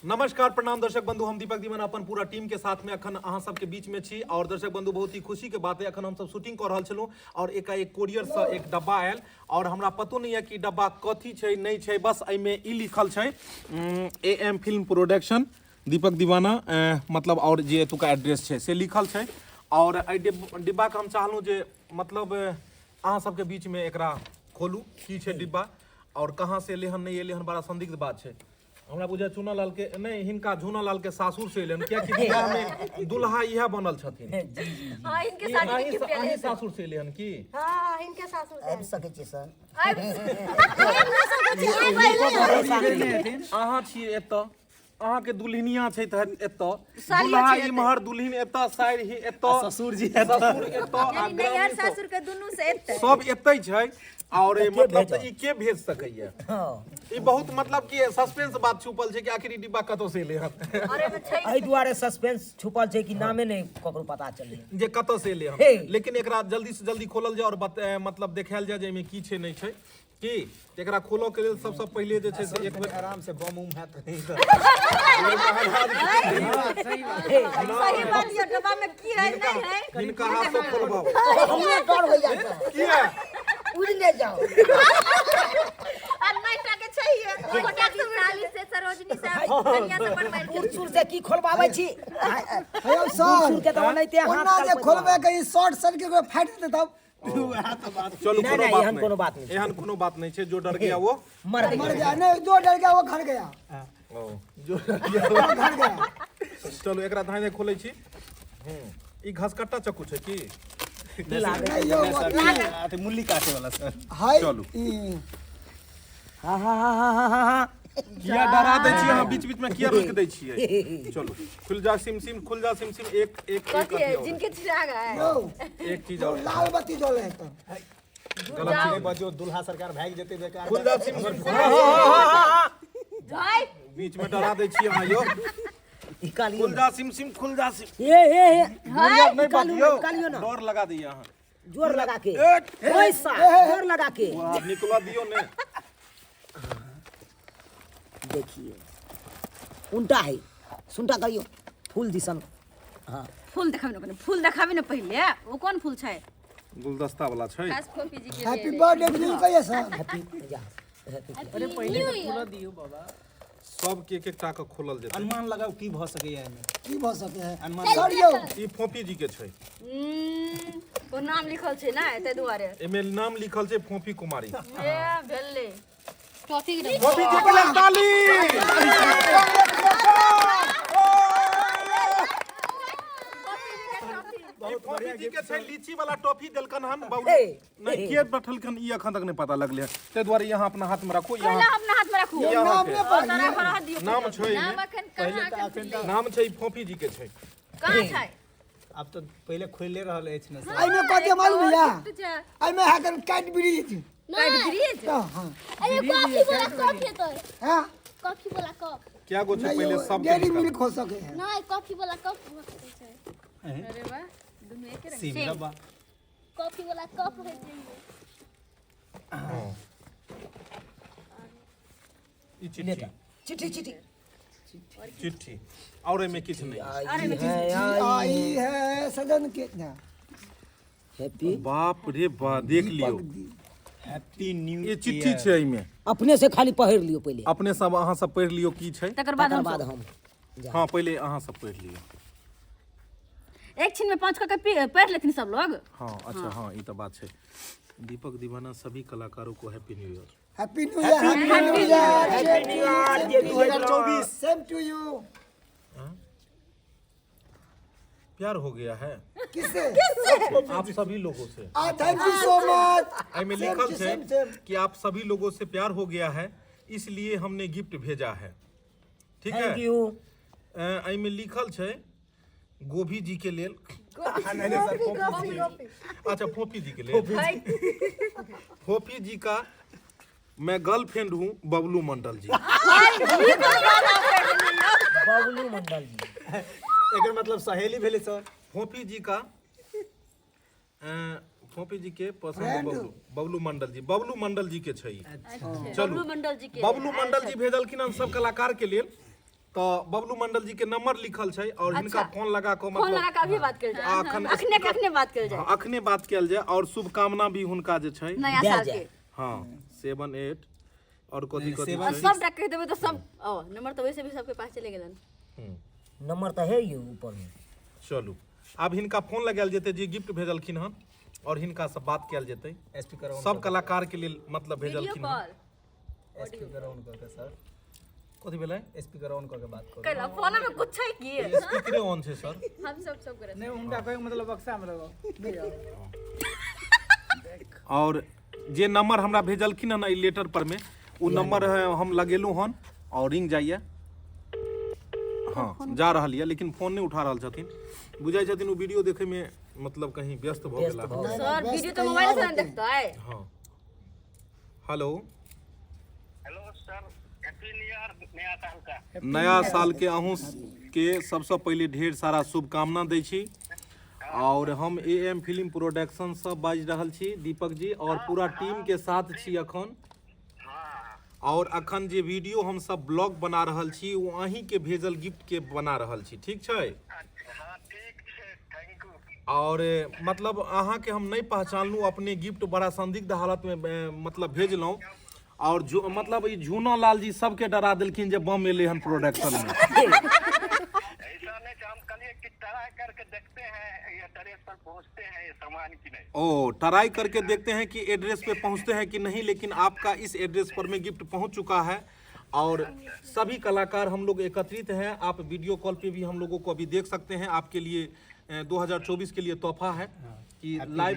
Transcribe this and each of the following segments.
नमस्कार प्रणाम दर्शक बंधु, हम दीपक दीवाना अपन पूरा टीम के साथ में अखन अहाँ सबके बीच में छी। और दर्शक बंधु बहुत ही खुशी के बात है, अखन हम सब शूटिंग कर रहल छलहुँ और एकाएक कोरियर से एक डब्बा आयल और हमरा पतो नहीं है कि डब्बा कथी छै नहीं छै। बस एहिमे ई लिखल छै AM फिल्म प्रोडक्शन दीपक दीवाना मतलब और जे एतुका एड्रेस छै से लिखल छै। और एहि डिब्बा के हम चाहलहुँ जे मतलब अहाँ सबके बीच में एकरा खोलू की छै डिब्बा और कहाँ से एलै हन नहीं एलै हन, बड़ा संदिग्ध बात छै। हमरा बुझा चूनालाल के नहीं, हिनका झूनालाल के सासुर से एलन, क्या कि बिहार में दुल्हा इहा बनल छथिन। हां इनके शादी के अहीं सासुर से एलन की? हां इनके सासुर से आबि सकै छी सर। अहाँ छियै एतऽ, अहाँ के दुल्हनिया छै त एतऽ, दुल्हा इम्हर दुल्हन एतऽ, साइर ही एतऽ, ससुर जी एतऽ, ससुर एतऽ, यानी नैहर ससुर के दुनू से एतै सब एतै छै। और मतलब ई के भेज सकैया? ई बहुत मतलब कि सस्पेंस बात छुपल छै कि आखिर ई डिब्बा कतौ से एलै हन। अरे में छै एहि दुआरे सस्पेंस छुपल छै कि नामे नहीं ककरो पता चलै जे कतौ से एलै हन। लेकिन एकरा जल्दी से जल्दी खोलल जाय और मतलब देखायल जाय जे एहिमे की छै नहीं छै की। एकरा खोलो के लेल सबसे पहले जे छै से एक बेर आराम से बम उम हैत नहीं त सही बात ये डब्बा में की है नहीं है हिनका हाथ से खोलबाओ। हमरा डर हो जाता है की है उड़ने जाओ। और नहीं टाके चाहिए कोटा की साली से सरोजनी साहब कन्या से बनवाइल के उड़सुर से की खोलबाबै छी? हेलो सर, उड़सुर के तो ओनाइते हाथ ओना जे खोलबे के शॉर्ट सर्किट के फाटि दे तब चलो नहीं, कोनो एहन कोनो बात नहीं। एहन कोनो बात नहीं छै। जो डर गया वो मर मर गया। गया, नहीं जो डर गया वो घर गया, जो डर गया वो घर गया। चलो एकरा धाने खोलै छी। ई घसकट्टा चक्कू छै की? नहीं यो वो मुल्ली काटे वाला सर। हाय चलू। हा हा हा हा हा। किया डरा दै छी अहाँ बीच बीच में, किया रोक दै छियै? चलो खुल जा सिम सिम, खुल जा सिम सिम। एक एक कथी है जिनके चिराग है यो एक चीज और लाल बत्ती जले है तो गलत चीज बजो दुल्हा सरकार भाग जेते बेकार। खुल जा सिम सिम। जाय बीच में डरा दै छी अहाँ यो। निकालियो खुल जा सिम सिम, खुल जा सिम। ये नहीं निकालियो बतियो, डर लगा दिए अहाँ। जोर लगा के पैसा जोर लगा के वो आप निकला दियो ने। देखिए उल्टा है, सुनता करियो फूल दिसन। हाँ फूल देखाबे न, फूल देखाबे न पहले वो कौन फूल छै? गुलदस्ता वाला छै। खास फोफी जी के हैप्पी बर्थडे टू कहिए सर। हैप्पी जा अरे पहले पूरा दियो बाबा। सब के एक एक टा के खोलल जेतै। अनुमान लगाओ की भ सकैया एमे। की भ सके है अनुमान सर यो ई फोफी जी के छै। ओ नाम लिखल छै ना एते दुआरे एमे नाम लिखल छै फोफी कुमारी। ए भेले टॉफी फोफी जी के लिए ताली। फोफी जी के छै लीची वाला टॉफी देलकन हन बाबू। नहीं के बैठलकन ई अखन तक नहीं पता लगले है। ते दुआरे यहाँ अपना हाथ में रखो। पहले यहाँ अपना हाथ में रखू यहाँ नाम पे ने पर तारा फरा दियो नाम छै नाम एमे। अखन कहां नाम छै फोफी जी के छै। कहां छै? अब तो पहले खोले रहल अछि न सर। आई में कते मालूम है अच्छा आई में हैकर काट ब्रिज काट ब्रिज हां अरे कॉफी बोला कप है तो हां कॉफी बोला कप क्या गो छै पहले सब के डेरी निकाल। मिल्क हो सके है नहीं कॉफी बोला कप हो सकते है अरे वाह दोनों एक रंग सीम डब्बा। कॉफी बोला कप है ई चिट्ठी चिट्ठी चिट्ठी चिट्ठी और एमे किछ नहीं। आई है सदन के ना हैप्पी बाप रे बा देख लियो हैप्पी न्यू ये चिट्ठी छै एमे। अपने से खाली पढ़ लियो पहले, अपने सब अहाँ सब पढ़ि लियो की छै। तकर बाद तकर हम बाद हम हाँ पहले अहाँ सब पढ़ि लियो। एक छिन में 5 का पढ़ लेथिन सब लोग। हाँ अच्छा हाँ ये तो बात है। दीपक दीवाना सभी कलाकारों को happy new year. Happy new year happy new year happy new year ये 2024 सेम टू यू। प्यार हो गया है किससे? आप सभी लोगों से। Thank you so much. में लिखल है कि आप सभी लोगों से प्यार हो गया है, इसलिए हमने गिफ्ट भेजा है। ठीक है। Thank you. में लिखल है गोभी जी के लेल। अच्छा फोफी जी के लिए। फोफी जी का मैं गर्लफ्रेंड हूँ बबलू मंडल जी। बबलू मंडल जी एकर मतलब सहेली भेले सर। फोफी जी का फोफी जी के पसंद बबलू मंडल जी। बबलू मंडल जी के छै। चलू बबलू मंडल जी के बबलू मंडल जी भेजलखिन हन सब कलाकार के लिए। तो बबलू मंडल जी के नंबर लिखल छै और हिनका फोन लगा के फोन लगा के अभी बात कर जाए अखने बात कर जाए अखने बात कयल जाय और शुभकामना भी हुनका जे छै नया साल के हां 78 और कथि सब डाक कह देबे तो सब नंबर तो वैसे भी सबके पास चले गेलन नंबर तो है ये ऊपर में। चलू अब हिनका फोन लगायल जेतै जे गिफ्ट भेजलखिन हन और हिनका से बात कयल जेतै स्पीकर ऑन सब कलाकार के लिए मतलब भेजलखिन हन स्पीकर ऑन करके सर कथि भेलै स्पीकर ऑन करके बात करो कला फोन में कुछ छै की स्पीकरे ऑन छै सर हम सब करे नहीं उनका कोई मतलब बक्सा में रहो और जे नंबर हमरा भेजलखिन हन ई लेटर पर में उ नंबर हम लगेलू हन और रिंग जाइए हाँ जा रहल है लेकिन फोन नहीं उठा रहल छथिन बुझाई छथिन उ वीडियो देखे में मतलब कहीं व्यस्त भ गेला सर वीडियो तो मोबाइल से देखता है हाँ hello sir happy new year नया साल का नया साल के अहूँ के सबसे पहले ढेर सारा शुभकामना दै छी और हम AM फिल्म प्रोडक्शन से बाजि रहल छी दीपक जी और पूरा टीम के साथ छी अखन और अखन जे वीडियो हम सब ब्लॉग बना रहल छी वो अहीं के भेजल गिफ्ट के बना रहल छी ठीक छै हाँ ठीक है थैंक यू और मतलब अहाँ के हम नहीं पहचानलू अपने गिफ्ट बड़ा संदिग्ध हालत में मतलब भेजलूँ और जो मतलब ई झूना लाल जी सबके डरा देलखिन जे बम एले हन प्रोडक्शन में ऐसा नहीं कि हम कल कि ट्राई करके देखते हैं ये एड्रेस पर पहुंचते हैं ये सामान की नहीं ओ ट्राई करके देखते हैं कि एड्रेस पे पहुंचते हैं कि नहीं लेकिन आपका इस एड्रेस पर में गिफ्ट पहुंच चुका है और सभी कलाकार हम लोग एकत्रित हैं आप वीडियो कॉल पे भी हम लोगों को अभी देख सकते हैं आपके लिए 2024 के लिए तोहफा है कि लाइव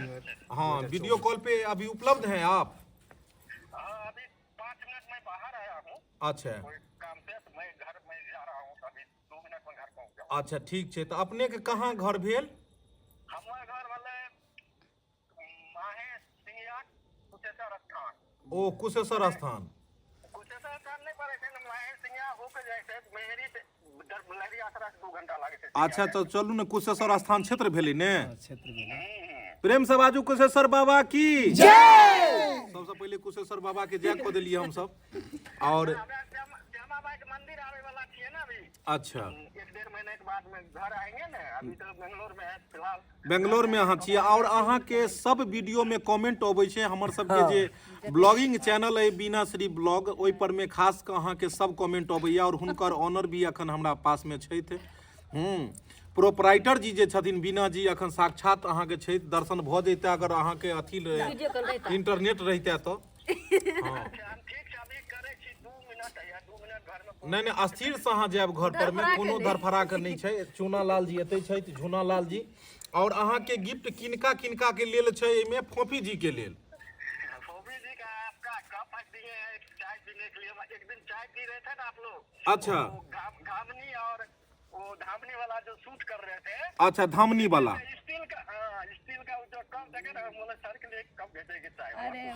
हाँ वीडियो कॉल पे अभी उपलब्ध हैं आप अभी 5 मिनट में बाहर आया हूँ अच्छा कोई काम से तो मैं घर में जा रहा हूँ अभी 2 मिनट में घर पहुँच जाऊँ अच्छा ठीक है तो अपने के कहाँ घर भेल हमारे घर वाले माहे सिंगिया कुशेश्वर स्थान ओ कुशेश्वर स्थान कुशेश्वर स्थान नहीं पड़े थे माहे सिंगिया होकर जाए थे मेहरी से लहरी आसरा से 2 घंटा लगे थे अच्छा तो चलू ने कुशेश्वर स्थान क्षेत्र भेली ने क्षेत्र में प्रेम से बाजू कुशेश्वर बाबा की जय सबसे पहले कुशेश्वर बाबा के जय को दिलिए हम सब और श्यामा बाई के मंदिर आवे वाला छिए ना अभी अच्छा 1-1.5 महीने के बाद में घर आएंगे ना अभी तो बेंगलोर में है फिलहाल बेंगलोर में अहाँ छियै और अहाँ के सब वीडियो में कमेंट अबै छै हमर सब के जे ब्लॉगिंग चैनल है बीना श्री ब्लॉग ओइ पर में खास के अहाँ के सब कमेंट अबैया और हुनकर ऑनर भी अखन हमरा पास में छथि प्रोपराइटर जी जे छथिन बीना जी अखन साक्षात अहाँ के छथि दर्शन भ जैते अगर अहाँ के अथी इंटरनेट रहिते तो हम ठीक से अभी करे छी 2 मिनट या 2 मिनट घर में नहीं नहीं अस्थिर से अहाँ जायब घर पर में कोनो धरफड़ा के नहीं छै चूना लाल जी एतै छथि झूना लाल जी और अहाँ के गिफ्ट किनका किनका के लेल छै एमे फोफी जी के लेल फोबी जी का आपका कप दिए हैं चाय पीने के लिए एक दिन चाय पी रहे थे ना आप लोग अच्छा धामनी और वो धामनी वाला जो शूट कर रहे थे अच्छा धामनी वाला स्टील का जो कप देखे ना बोले सर के लिए कप भेजेगी चाय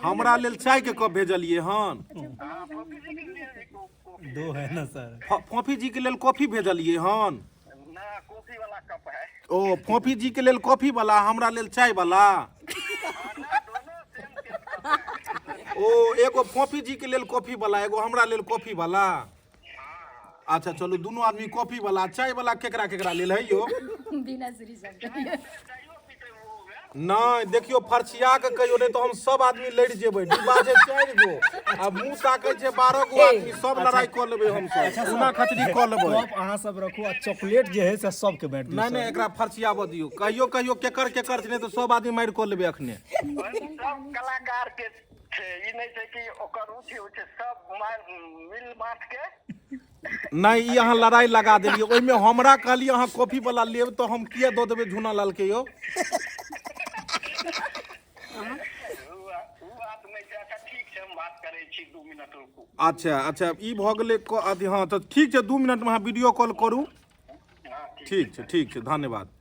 हमरा लेल चाय के कप भेजलिए हन फोबी जी के लिए भी कॉफी 2 है ना सर फोफी जी के लेल कॉफी भेजलिए हन ना कॉफी वाला कप है ओ फोफी जी के लेल कॉफी वाला हमरा लेल चाय वाला दोनों सेम कप ओ एगो फोफी जी के लेल कॉफी वाला एगो हमरा लेल कॉफी वाला अच्छा चलो दोनों आदमी कॉफी वाला चाय वाला केकरा केकरा लेल है यो बिना श्री सब चायो पीते वो है नहीं देखियो फरछिया के कहियो नहीं तो हम सब आदमी लड़ जेबै डिब्बा छै 4 गो आ मुंह ताकै छै 12 गो आदमी सब लड़ाई क लेबै हम सब सुना खचरी क लेबै कप अहाँ सब रखू आ चॉकलेट जे है से सबके बांट दियौ नहीं नहीं एकरा फरछियाबऽ दियौ कहियो कहियो केकर केकर छै नहीं तो सब आदमी मारि क लेबै अखने सब कलाकार के छै ई नहीं छै कि ओकर उठी उठे सब मिल बांट के नहीं ई अहाँ लड़ाई लगा देलियै ओइमे हमरा कहलियै अहाँ कॉफी वाला लेब तो हम किया दऽ देबै झूना लाल के यो बात नहीं छै अच्छा ठीक छै हम बात करै छी 2 मिनट रुकू अच्छा अच्छा ई भऽ गेलै अथी हाँ तो ठीक छै 2 मिनट में अहाँ वीडियो कॉल करू हाँ ठीक छै धन्यवाद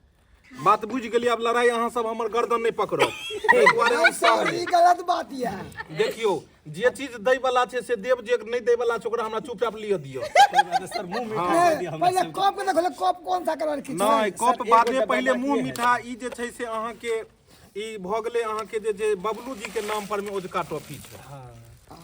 बात बुझ गेलियै अब लड़ाई अहाँ सब हमर गर्दन नहीं पकड़ो एहि दुआरे हम सर ई गलत बात है देखियो जे चीज दै वाला छै से देव जे नहीं दै वाला छै ओकरा हमरा चुपचाप लिअ दियौ सर मुंह मीठा कर दिया हमरा पहले कप में देखो कप कौन सा कलर की नहीं कप बाद में पहले मुंह मीठा ई जे छै से अहाँ के ई भऽ गेलै अहाँ के जे बबलू जी के नाम पर में ओजका टॉफी छै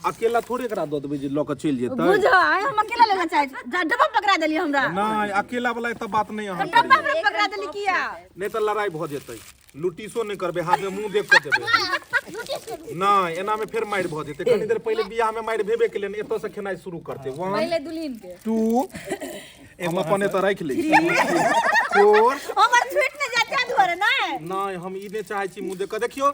अकेला थोड़े करा दो देबै जे लऽ कऽ चलि जेतै बुझो आइ हम अकेला लेना चाहे छी डब्बा पकड़ा देली हमरा नहीं अकेला वाला तो बात नहीं अहाँ डब्बा हमरा पकड़ा देली किया नहीं तो लड़ाई भ जेतै लुटिसो नहीं करबे हाथ में मुंह देख के देबै नहीं एना में फिर मार भ जेतै कनी देर पहले बियाह में मार भेबे के लिए एतो से खेनाई शुरू करते 1 पहले दुल्हन के 2 हम अपन एतो राख लै 4 हमर छूट न जाते धोरे ना नहीं हम ई नहीं चाहे छी मुंह देख के देखियो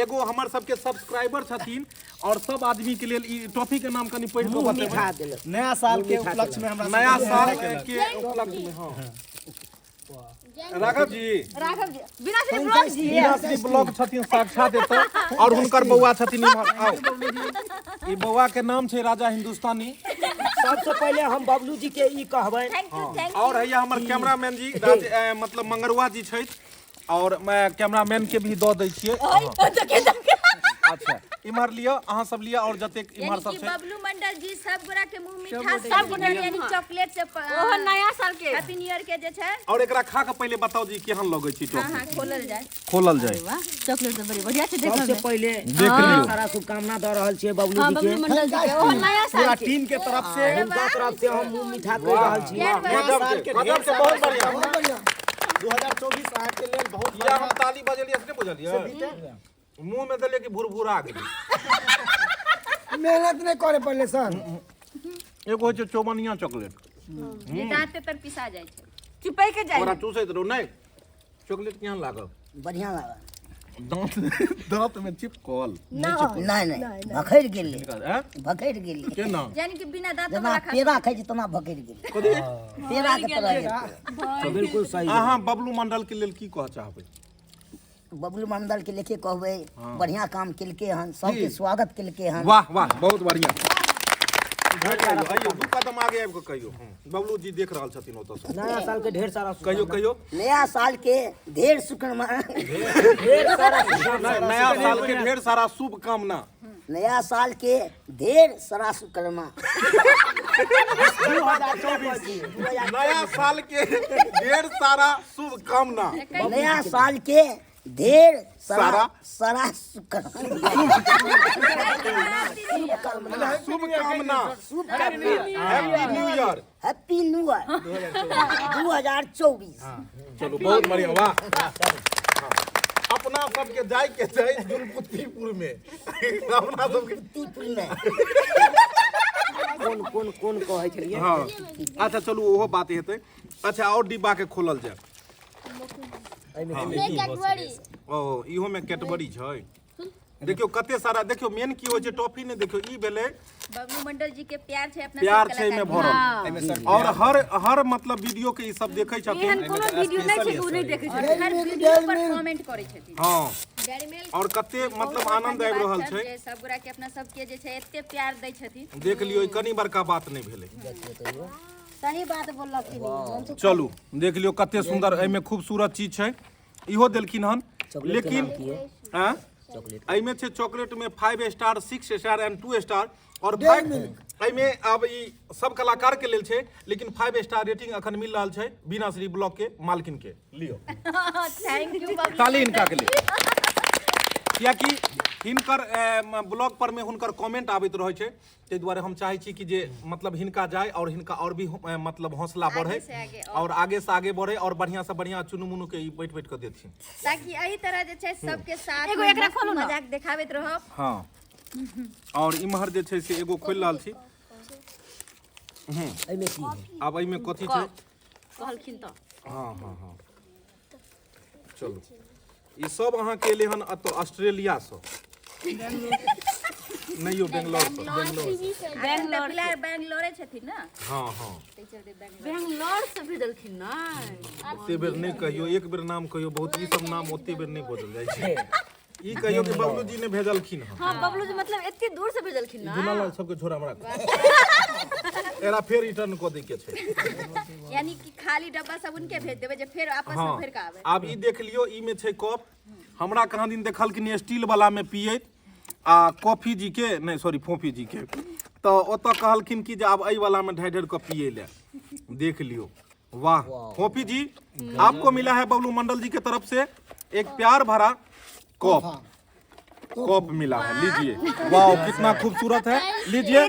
एगो हमर सबके सब्सक्राइबर छथिन और सब आदमी के लिए ई टॉपिक के नाम कनी पढ़ के बताबे नया साल के उपलक्ष्य में हमरा नया साल के उपलक्ष्य में हां राघव जी बिना से ब्लॉग जी श्री ब्लॉग छथिन साक्षात एतऽ और हुनकर बौआ छथिन इम्हर आओ ई बौआ के नाम छै राजा हिंदुस्तानी सबसे पहले हम बबलू जी के ई कहबै थैंक यू और हैया हमर कैमरामैन जी मतलब मंगरुआ जी छथि और मैं कैमरामैन के भी दऽ दै छियै अच्छा इम्हर लियो अहाँ सब लियो और जतेक इम्हर सब यानी कि छै बबलू मंडल जी सब गोरा के मुंह मीठा सब गोरा यानी चॉकलेट से ओहो नया साल के हैप्पी न्यू ईयर के जे छै और एकरा खा के पहले बताओ जी केहन लगै छै हां टॉफी खोलल जाय खोलल जाय चॉकलेट तो बड़ी बढ़िया छै देखै सबसे पहले देख लियो सारा शुभकामना दे रहल छियै बबलू जी के मंडल जी के ओहो नया पूरा साल के टीम के तरफ से हुनका तरफ से हम मुंह मीठा कह रहल छी गजब के बहुत बढ़िया बहुत बढ़िया 2024 अहाँ के लेल बहुत या हम ताली बजेलियै से बुझलियै मुंह में देलियै कि भुरभुरा गेलै मेहनत नहीं करे पड़ले सर एगो होइ छै चौबनिया चॉकलेट जे दांते पर पिसा जाय छै चिपै के जाय ओकरा चूसैत रहू नहीं चॉकलेट केहन लागल बढ़िया लागल दांत में चिपकल नहीं नहीं भखैर गेलै हैं भखैर गेलै केना यानी कि बिना दांत जना वाला खा पेड़ा खाइ छै तना भखैर गेलै कथी पेड़ा के तरह गेलै बिल्कुल सही अहाँ बबलू मंडल के लेल की कहऽ चाहबै बबलू मंडल के लेके कहबै बढ़िया काम केलकै हन सबके स्वागत केलकै हन वाह वाह बहुत बढ़िया आइयो 2 कदम आगे आबि के कहियो बबलू जी देख रहल छथिन ओतऽ से नया साल के ढेर सारा कहियो कहियो नया साल के ढेर शुभकामना नया साल के ढेर सारा शुभकामना नया साल के ढेर सारा शुभकामना नया साल के ढेर सारा शुभकामना नया साल के ढेर सारा सारा शुभकामना शुभकामना happy new year happy new year 2024 चलो बहुत बढ़िया वाह अपना सबके जाय के छै जुलपुत्तीपुर में अपना सबके तीपुर में कौन कौन कौन कहै छलियै हाँ अच्छा चलू ओहो बात हेतै अच्छा और डिब्बा के खोलल जाय कैडबरी ओ इहो में कैडबरी छै देखियो कते सारा देखियो मेन की होइ छै टॉफी ने देखियो ई भेलै बबलू मंडल जी के प्यार छै अपना प्यार सब छै में भरल और हर मतलब वीडियो के ई सब देखै छथिन एहन कोनो वीडियो नहीं छै उ नहीं देखै छै हर वीडियो पर कमेंट करै छथिन हाँ डेयरी मिल्क और कते मतलब आनंद आबि रहल छै जे सब गोरा के अपना सबके जे छै एते प्यार दै छथिन देख लियो ई कनी बड़का बात नहीं भेलै सही बात बोललखिन चलू देख लियो कते सुंदर एमे खूबसूरत चीज छै इहो देलखिन हन लेकिन हां एमे छै चॉकलेट में 5 स्टार 6 स्टार एंड 2 स्टार और 5 एमे अब ई सब कलाकार के लेल छै लेकिन 5 स्टार रेटिंग अखन मिल रहल छै बिना श्री ब्लॉक के मालकिन के लियो थैंक यू बबलू ताली इनका के लिए कियाकि हिनकर ब्लॉग पर में हुनकर कमेंट आबैत रहै छै ताहि दुआरे हम चाहै छी कि जे मतलब हिनका जाय और हिनका और भी मतलब हौसला बढ़े से आगे और आगे से आगे बढ़े और बढ़िया से बढ़िया चुनुमुनु के ई बैठ के देथिन ताकि एही तरह जे छै सबके साथ एगो एकरा खोलू ना। मजाक देखाबैत रहब हाँ और इम्हर जे छै से एगो खोल रहल छी एहिमे की है अब एहिमे कथी छै कहलखिन त हाँ हाँ हाँ चलू ई सब अहाँ के एलै हन अतऽ ऑस्ट्रेलिया से नहीं यो बेंगलोर से बैंगलोरे छथिन ना हाँ हाँ तै चलते बैंगलोर बेंगलोर से भेजलखिन ना ओते बेर नहीं कहियो एक बेर नाम कहियो बहुत ई सब नाम ओते बेर नहीं बोलल जाइ छै ई कहियो कि बबलू जी ने भेजलखिन हन हां बबलू जी मतलब एते दूर से भेजलखिन ना दुलाल सबके छोड़ा हमरा एरा फेर रिटर्न क दै के छै यानी कि खाली डब्बा सब उनके भेज देबै जे फिर आपस हाँ में फिर का आवे आब ई देख लियो ई में छै कप हमरा कहाँ दिन देखलखिन स्टील वाला में पियैत आ कॉफी जी के नहीं सॉरी फोफी जी के तो ओतऽ कहलखिन कि जे आब एहि वाला में ढाई ढाई के पिए ले देख लियो वाह फोफी जी आपको मिला है बबलू मंडल जी के तरफ से एक प्यार भरा कप कप मिला है, लीजिए। वाह कितना खूबसूरत है, लीजिए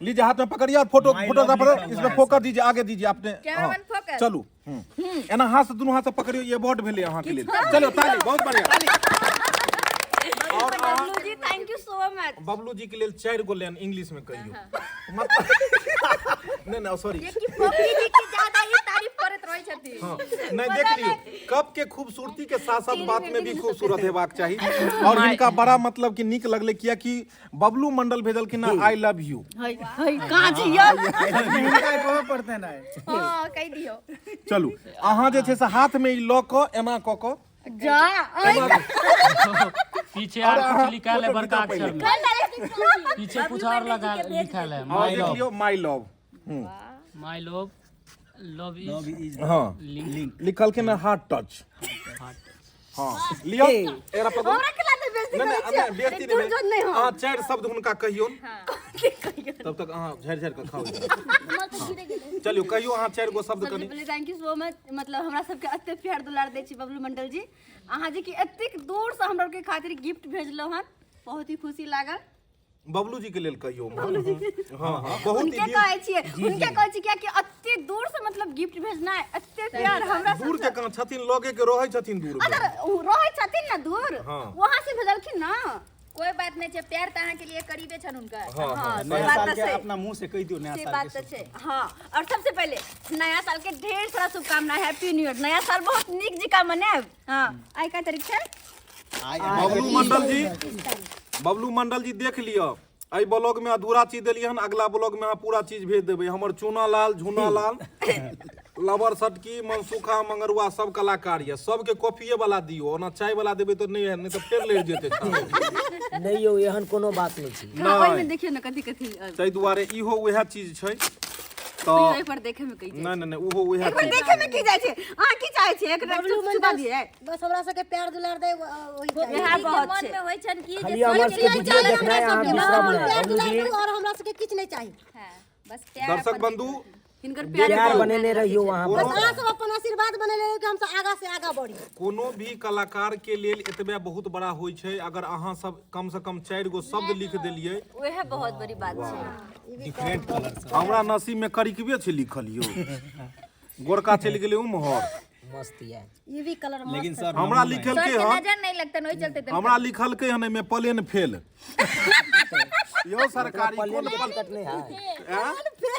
लीजिए हाथ में पकड़िए और फोटोग्राफर इसमें फोकस दीजिए, आगे दीजिए आपने। हाँ, चलू एना हाथ से दोनों हाथ से पकड़िए, ये अवार्ड भेले अहाँ के लिए। चलो ताली, बहुत बढ़िया। और Bablu ji thank you so much. Bablu ji के लिए 4 गो लाइन इंग्लिश में कहियो। मतलब नहीं सॉरी, ये कि पपी जी की ज्यादा ही तारीफ करत रहै छथि। हाँ, नहीं देख लियो, कप के खूबसूरती के साथ साथ बात में भी खूबसूरत हेबाक चाहिए। और इनका बड़ा मतलब कि निक लगले किया कि बबलू मंडल भेजल कि ना आई लव यू। कहाँ छियै पढ़ते ना हां कह दियो। चलू अहाँ जे छै से हाथ में ई ल क एना क क जा पीछे और कुछ लिखा है बड़का अक्षर में, पीछे कुछ और लगा लिखा है और देख लियो my love. My love, love is हाँ लिखल के ना हार्ट टच। हाँ लियो एरा पकड़। हमरा खिला दे बेइज्जती नहीं करै छियै। बेइज्जती नहीं, अहाँ 4 शब्द हुनका कहियो तब तक अहाँ झड़ झड़ के खाओ। चलियो कहियो अहाँ 4 गो शब्द कनी। पहले थैंक यू सो मच। मतलब हमरा सबके एते प्यार दुलार दै छी बबलू मंडल जी। अहाँ जे कि एतेक दूर से हमरा के खातिर गिफ्ट भेजलो हन, बहुत ही खुशी लागल। बबलू जी के लेल कहियो। हाँ हाँ बहुत ही उनके कहै छियै, उनके कहै छी कि एते दूर से मतलब गिफ्ट भेजना है, एते प्यार हमरा दूर के कहां छथिन, लगे के रहै छथिन दूर में। अगर रहै छथिन ना दूर, हाँ। वहां से भेजलखिन ना। कोई बात नहीं छै, प्यार त अहाँ के लिए करीबे छन उनका। हां नया बात साल त के छै, अपना मुंह से कह दियो नया से साल बात के त छै। हां और सबसे पहले नया साल के ढेर सारा शुभकामनाएं, हैप्पी न्यू ईयर। नया साल बहुत नीक जिका मनाएब। हां आई का तारीख छै? बबलू मंडल जी, बबलू मंडल जी देख लियो, एहि ब्लॉग में अधूरा चीज देलिए हन, अगला ब्लॉग में अहाँ पूरा चीज भेज देबै। हमर चूना लाल, झुना लाल, लवर सटकी, मनसुखा, मंगरुआ सब कलाकार ये, सबके कॉफीए वाला दियो, ओना चाय वाला देबै तो नहीं तो फेर लेट जेतै। नहीं यौ एहन कोनो बात नहीं छै। हां ओइ में देखियो ना कथि कथि ताहि दुआरे इहो वएह चीज छै। तो ओइ पर देखे में कहि नहीं नहीं नहीं ओहो वएह एक बार चीज देखे में की जाय छै। अहाँ की चाहै छियै? एक बबलू छुपा दिए बस हमरा सबके प्यार दुलार दे वही चाहिए। यह बहुत मन छै। में होय छन कि खाली हमर सबके वीडियो देखना है, अहाँ दूसरा बनाए। बबलू जी और हमरा सबके किछ नहीं चाहिए। हां बस प्यार। दर्शक बंधु हिनकर प्यार बनेने रहियो वहाँ बस पर। अहाँ सब अपन आशीर्वाद बनेले कि हम सब आगा से आगा बढ़ी। कोनो भी कलाकार के लेल एतबे बहुत बड़ा होय छै, अगर अहाँ सब कम से कम 4 गो शब्द लिख देलिए, वह बहुत बड़ी बात छै। डिफरेंट कलर से हमरा नसीब में करिकबे छै लिखल यो। गोरका चलि गेलै उम्हर, मस्त है। ये भी कलर लेकिन सर हमरा लिखल सर के के हन, नजर नहीं लगता, नहीं चलते थे। हमरा लिखल के हन में प्लेन फेल। यो सरकारी प्लेन कोन के टिकट नहीं है,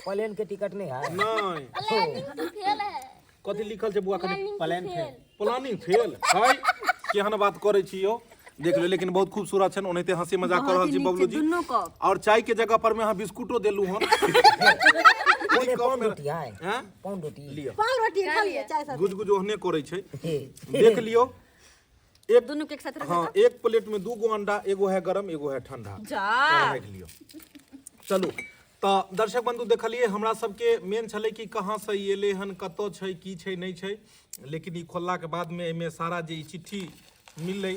प्लेन के टिकट नहीं है। नहीं प्लानिंग फेल है, कथि लिखल छै बुआ कनि? Plan fail. प्लानिंग फेल है। केहन बात करै छी यो, देख लो। लेकिन बहुत खूबसूरत छन, ओनाहिते हंसी मजाक कर रहल छी बबलू जी। दुनू को और चाय के जगह पर में अहाँ बिस्कुटो देलू हन। ओने पाउंड रोटी है, हैं पाउंड रोटी। लियो, पान रोटी खा लिए चाय साथ। गुज गुज ओहने करै छै। देख लियो, एक दोनों के एक साथ रख। हाँ एक प्लेट में 2 गो अंडा, एगो है गरम एगो है ठंडा। जा रख लियो। चलू तो दर्शक बंधु देखलिए, हमरा सबके मेन छलै कि कहाँ से ई एलै हन, कतऽ छै, की छै, नहीं छै। लेकिन ई खोलला के बाद में एमे सारा जे ई चिट्ठी मिललै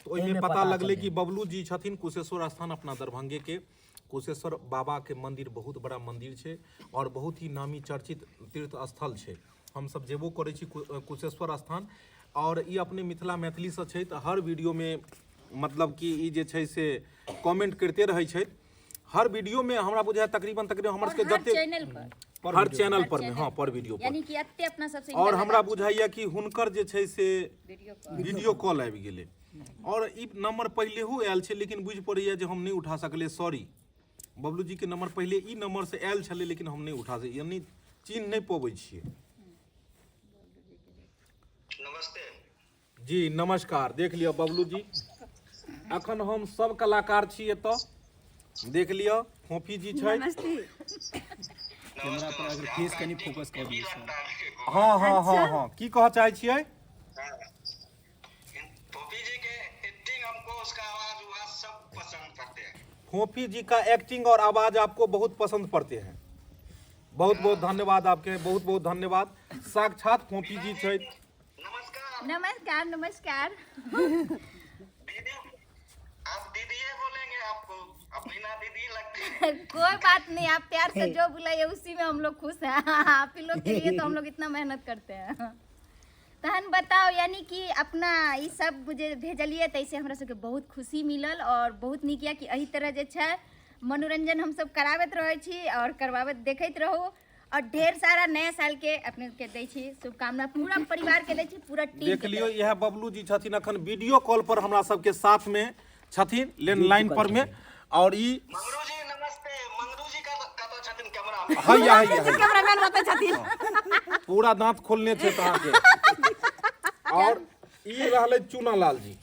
तो ओहिमे पता लगलै कि बबलू जी छथिन कुशेश्वर स्थान अपना दरभंगे के। कुशेश्वर बाबा के मंदिर बहुत बड़ा मंदिर छै और बहुत ही नामी चर्चित तीर्थ स्थल छै। हम सब जेबो करै छी कुशेश्वर स्थान, और ई अपने मिथिला मैथिली से छै तो हर वीडियो में मतलब कि ई जे छै से कमेंट करते रहै छै। हर वीडियो में हमरा बुझाय तकरीबन हमर सबके जते चैनल पर, हर चैनल पर में, हाँ पर वीडियो पर। यानी कि एते अपना सबसे और हमरा बुझाइया कि हुनकर जे छै से वीडियो कॉल आबि गेलै, और ई नंबर पहले हो आयल छै, लेकिन बुझ पड़ैया जे हम नहीं उठा सकले। सॉरी, बबलू जी के नंबर पहले ई नंबर से आयल छलै, लेकिन हम नहीं उठा सकै, यानी चिन्ह नहीं पबै छियै। नमस्ते जी नमस्कार। देख लियो बबलू जी, अखन हम सब कलाकार छी एतऽ, देख लियो फोफी जी छै। कैमरा पर अगर फेस कनी फोकस कर दियो सर। हाँ हाँ हाँ हाँ की कह चाहे छियै? पोपी जी के एक्टिंग हमको उसका आवाज सब पसंद करते हैं। फोफी जी का एक्टिंग और आवाज आपको बहुत पसंद पड़ते हैं। बहुत बहुत धन्यवाद आपके, बहुत बहुत धन्यवाद। साक्षात फोफी जी छै। नमस्कार नमस्कार नमस्कार। दीदी, आप दीदी बोलेंगे, आपको अपनी ना दीदी लगती है। कोई बात नहीं, आप प्यार से जो बुलाइए उसी में हम लोग खुश हैं। आप ही लोग के लिए तो हम लोग इतना मेहनत करते हैं। तहन बताओ यानी कि अपना ई सब जे भेजलिए तैसे हमरा सबके बहुत खुशी मिलल और बहुत नीक या कि एही तरह जे छै मनोरंजन हम सब कराबैत रहै छी और करवाबैत देखैत रहू और ढेर सारा नया साल के अपने के दै छी शुभकामना पूरा परिवार के दै छी पूरा टीम देख लियो यह बबलू जी छथिन अखन वीडियो कॉल पर हमरा सबके साथ में छथिन लैंडलाइन पर में और ई मंगरू जी नमस्ते। मंगरू जी का तो छथिन कैमरा में। हैया कैमरामैन बता छथिन पूरा दांत खोलने छै अहाँ के और ई रहले चूना लाल जी।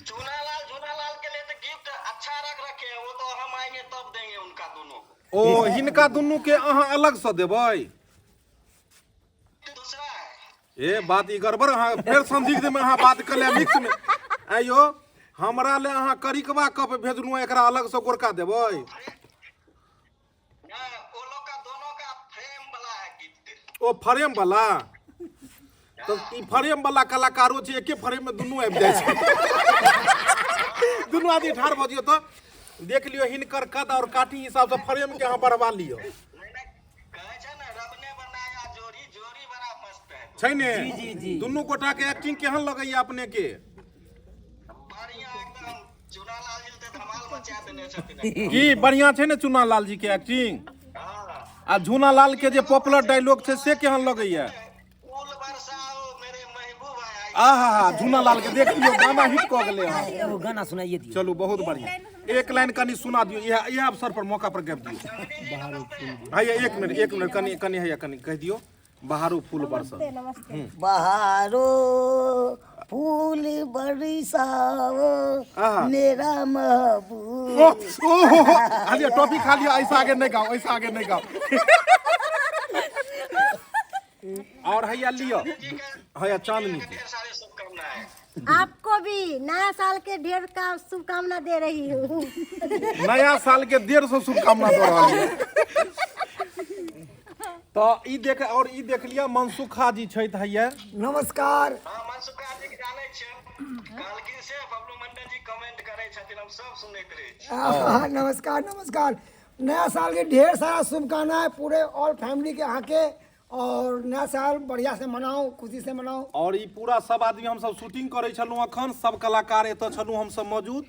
चूना लाल के लिए तो गिफ्ट अच्छा रखे हैं, वो तो हम आएंगे तब देंगे उनका दोनों को। ओ हिनका दुनू के अहाँ अलग से देबै? दूसरा है ए बात ई गड़बड़ अहाँ फेर संदिग्ध में अहाँ बात कर ले मिक्स में। आइयो हमरा ले अहाँ करिकबा कप भेजलू एकरा अलग से गोरका देबै? वो लोग का दोनों का फ्रेम वाला है गिफ्ट। ओ फ्रेम वाला तो ई फ्रेम वाला कलाकारो छै एके फ्रेम में दुनू आबि जाय छै। दुनू आदमी ठाढ़ भ जियो तो देख लियो हिनकर कद और काठी हिसाब से फ्रेम के अहाँ बढ़वा लियो। कहे छै ना रब ने बनाया जोड़ी बड़ा मस्त है। छै ने दुनू गोटा के एक्टिंग केहन लगैया अपने के? बढ़िया एकदम। चूना लाल जी तो धमाल मचा देने छथिन। की बढ़िया छै ने चूना लाल जी के एक्टिंग? आ झूना लाल के जे पॉपुलर डायलॉग छै से केहन लगैया? फूल बरसाओ मेरे महबूब आए। आहा झूना लाल के देख लियो गाना हिट क गेले हां। एगो गाना सुनाइए दियो। चलो बहुत बढ़िया एक लाइन कनी सुना दियो यह अवसर पर मौका पर गप दियो। हैया एक मिनट कनी हैया कनी कह दियो बहारो फूल बरसल। बहारो फूल बरसाओ मेरा महबूब। अरे टॉपिक खा लियो ऐसा आगे नहीं गाओ। और हैया लियो हैया चांदनी ढेर सारी शुभकामनाएं। आपको भी नया साल के ढेर का शुभकामना दे रही हूँ। नया साल के 150 शुभकामना दे रहल है। तो ई देख लिया मनसुखा जी छै हैया। नमस्कार। हाँ मनसुखा जी के जाने छै कालगिन से बबलू मंडल जी कमेंट करे छथिन हम सब सुनैत रहे छी। नमस्कार। नया साल के ढेर सारा शुभकामनाएं पूरे ऑल फैमिली के यहाँ के और नया साल बढ़िया से मनाओ, खुशी से मनाओ। और ई पूरा सब आदमी हम सब शूटिंग करे छलहुँ अखन सब कलाकार एतऽ छलहुँ हम सब मौजूद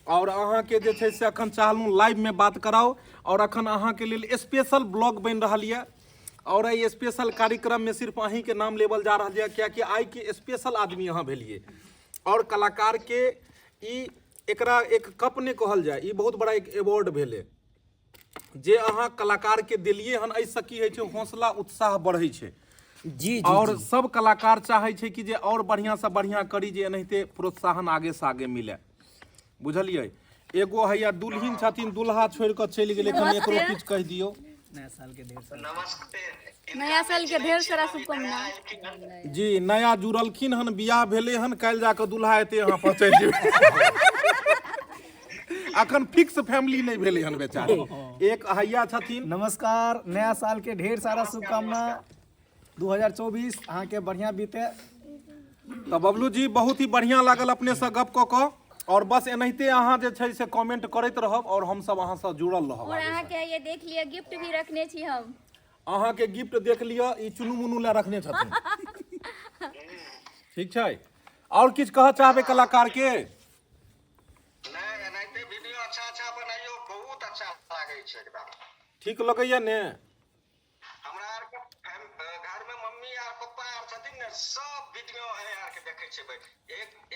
और अहाँ के जे छै से अखन चाहलहुँ लाइव में बात कराओ और अखन अहाँ के लेल स्पेशल ब्लॉग बनि रहल यऽ और एहि स्पेशल कार्यक्रम में सिर्फ अहीं के नाम लेवल जा रहल यऽ कियाकि आइ के स्पेशल आदमी अहाँ भेलिए और कलाकार के ई एकरा एक कप ने कहल जाय ई बहुत बड़ा एक अवार्ड भेले जे अहाँ कलाकार के दिलिए हन ऐसे की है हौसला उत्साह बढ़े छै। जी और सब कलाकार चाहे छै कि जे और बढ़िया से बढ़िया करी जे एनाहिते प्रोत्साहन आगे से आगे मिले बुझलिए। एगो हैया दुल्हिन छथिन दुल्हा छोड़ के चलि गेलै कनी एकरो किछ कह दियो। नया साल के ढेर सारा नमस्ते। नया साल के ढेर सारा शुभकामना। जी नया जुड़लखिन हन बियाह भेले हन काल जाके दुल्हा एते यहाँ पर चलि जेबै। अखन फिक्स फैमिली नहीं भेले हन बेचारे। एक हैया छथिन। नमस्कार। नया साल के ढेर सारा शुभकामना 2024 अहाँ के बढ़िया बीते। तो बबलू जी बहुत ही बढ़िया लागल अपने से गप क और बस एनाहिते अहाँ जे छै से कमेंट करैत रहब और हम सब अहाँ से जुड़ल रहब। और अहाँ के ये देख लिया गिफ्ट भी रखने छी हम। अहाँ के गिफ्ट देख लियो ई चुनु मुनु ला रखने छथिन। ठीक छै और किछ कह चाहबे कलाकार के? नहीं वीडियो अच्छा बनाइयो बहुत अच्छा लागे छै एकदम। ठीक लगैया ने? हमरा आर के घर में मम्मी आर पापा आर छथिन ने सब वीडियो है आर के देखे छै।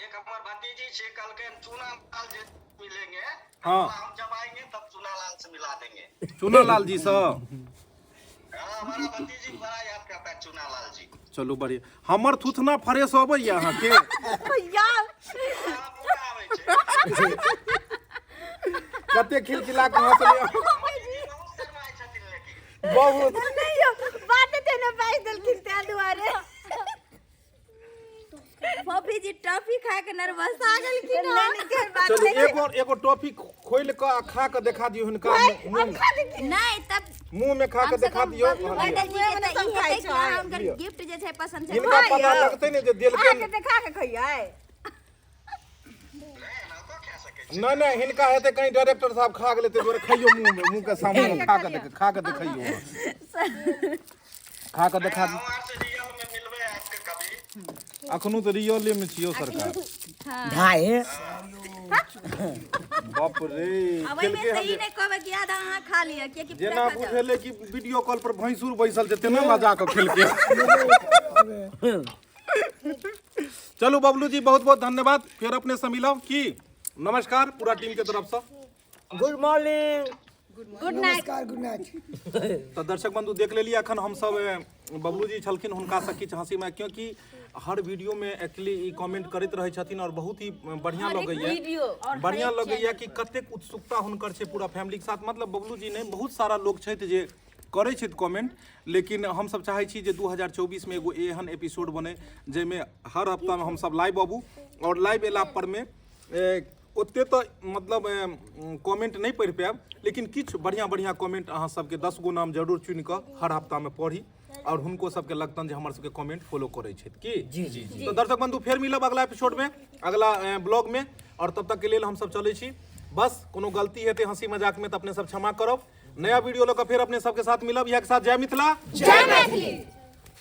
एक हमर भतीजी छै कल के चूना लाल जी मिलेंगे। हाँ हम जब आएंगे तब चूना लाल से मिला देंगे। चूना लाल जी से हाँ हमारा भतीजी बड़ा याद करता है चूना लाल जी। चलो बढ़िया हमर थुथना फ्रेश होबैया अहाँ के? यार पूरा आवे छै। कते खिलखिला के हंसले बहुत शर्माए छथिन लेकिन बहुत नहीं बात थे ना पाई दलखिन ते दुआरे। पपी जी टॉफी खा के नर्वस आ गेल कि चलो एगो टॉफी खोल के खा के दिखा दियो हिनका नहीं तब मुंह में खा के दिखा दियो। मंडल जी के त ई है कि हमर गिफ्ट जे छै पसंद छै इनका पता लगते ने जे दिल के देखा के खइयै। नहीं हिनका हेते कहीं डायरेक्टर साहब खा गेले ते खाइयो मुंह के सामने खा के देखियो खा के दिखा दियो। हमार से अखनो तो रियले में छियो सरकार। ढाई बाप रे अब खेल में के हम सही नहीं कहबे कि आधा अहाँ खा लिया कि जेना बुझेले कि वीडियो कॉल पर भैंसुर बैसल छै तेना मजा के खेल के। चलो बबलू जी बहुत बहुत धन्यवाद, फिर अपने से मिलब की। नमस्कार पूरा टीम के तरफ से गुड मॉर्निंग। Good night. नमस्कार, गुड नाइट। तो दर्शक बंधु देख लेलिए अखन हम सब बबलू जी छलखिन हुनका से किछु हंसी में, क्योंकि हर वीडियो में एक्चुअली ई कमेंट करैत रहै छथिन और बहुत ही बढ़िया लगैया, बढ़िया लगैया कि कतेक उत्सुकता हुनकर छै पूरा फैमिली के साथ। मतलब बबलू जी ने बहुत सारा लोग छथि जे करै छथि कमेंट, लेकिन हम सब चाहै छी जे 2024 में एगो एहन एपिसोड बने जाहिमे हर हफ्ता में हम सब लाइव अबू और लाइव एला पर में ओते तो मतलब कमेंट नहीं पढ़ि पायब, लेकिन किछु बढ़िया बढ़िया कमेंट अहाँ सबके 10 गो नाम जरूर चुनि कऽ हर हफ्ता में पढ़ी और हुनको सबके लगतन जे हमर सबके कमेंट फॉलो करै छथि की। जी। तो दर्शक बंधु फेर मिलब अगला एपिसोड में, अगला ब्लॉग में, और तब तक के लेल हम सब चलै छी। बस कोनो गलती हेतै हंसी मजाक में तो अपने सब क्षमा करब। नया वीडियो लऽ कऽ फेर अपने सबके साथ मिलब। इएह के साथ जय मिथिला, जय मैथिली।